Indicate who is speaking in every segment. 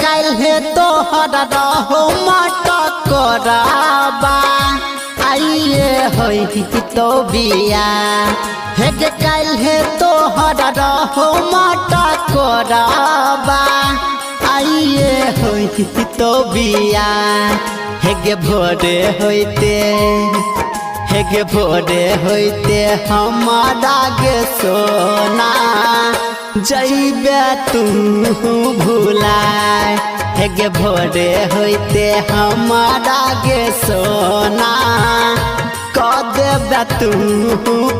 Speaker 1: कल है तो हरा रहो मटकराबा आइए होई तो बिया हे कल है तो हरा रहो मटकराबा आइए होई तो बिया हे भोरे होते हमारा गे सोना जइबे तू भुलाए हे भोरे होते हमारा गे सोना क देबे तू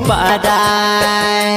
Speaker 1: पराए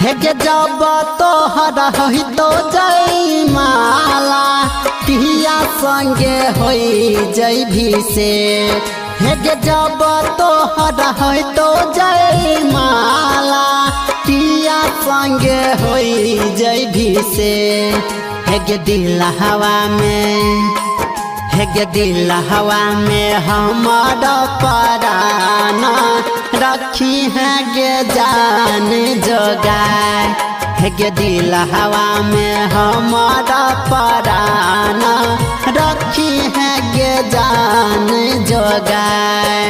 Speaker 1: हे जब तो हरा ही तो जय माला पिया संगे होई जय भी से हे जब तो हरा ही तो जय माला पिया संगे होई जय भी से हे दिल हवा में हमारा पराना रखी है गे जान जोगाए हे दिल हवा में हमारा पराना रखी है गे जान जोगाए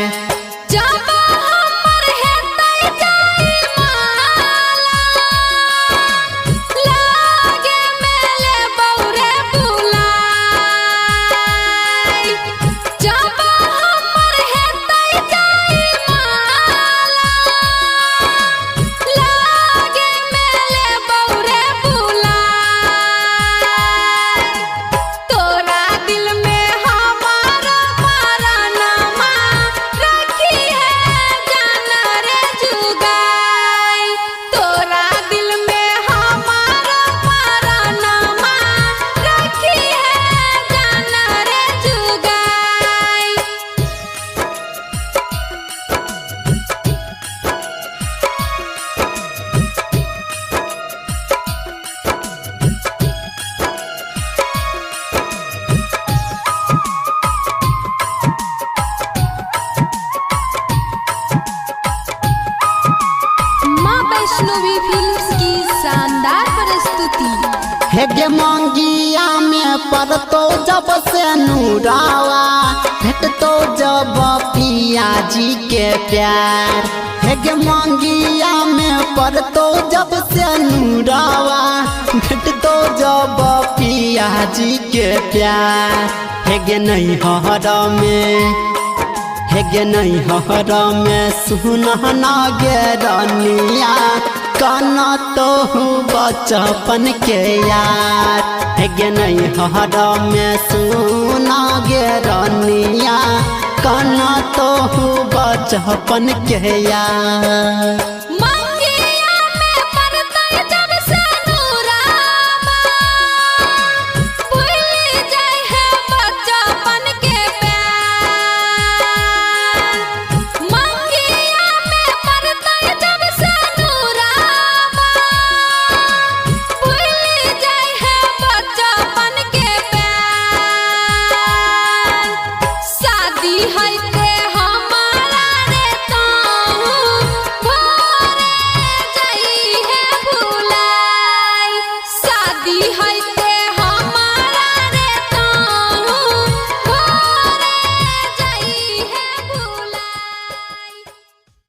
Speaker 2: वैष्णवी फिल्म्स की शानदार प्रस्तुति
Speaker 1: हे मंगिया में पड़तो जब से नूरावा भेटतो जब पिया जी के प्यार हे मंगिया में पड़तो जब से नूरावा भेटतो जब पिया जी के प्यार हे नहीं हर में सुनहना गे रनिया काना तो बचपन के यार हे नहीं हर में सुना गे रनिया काना तो बचपन के यार
Speaker 2: है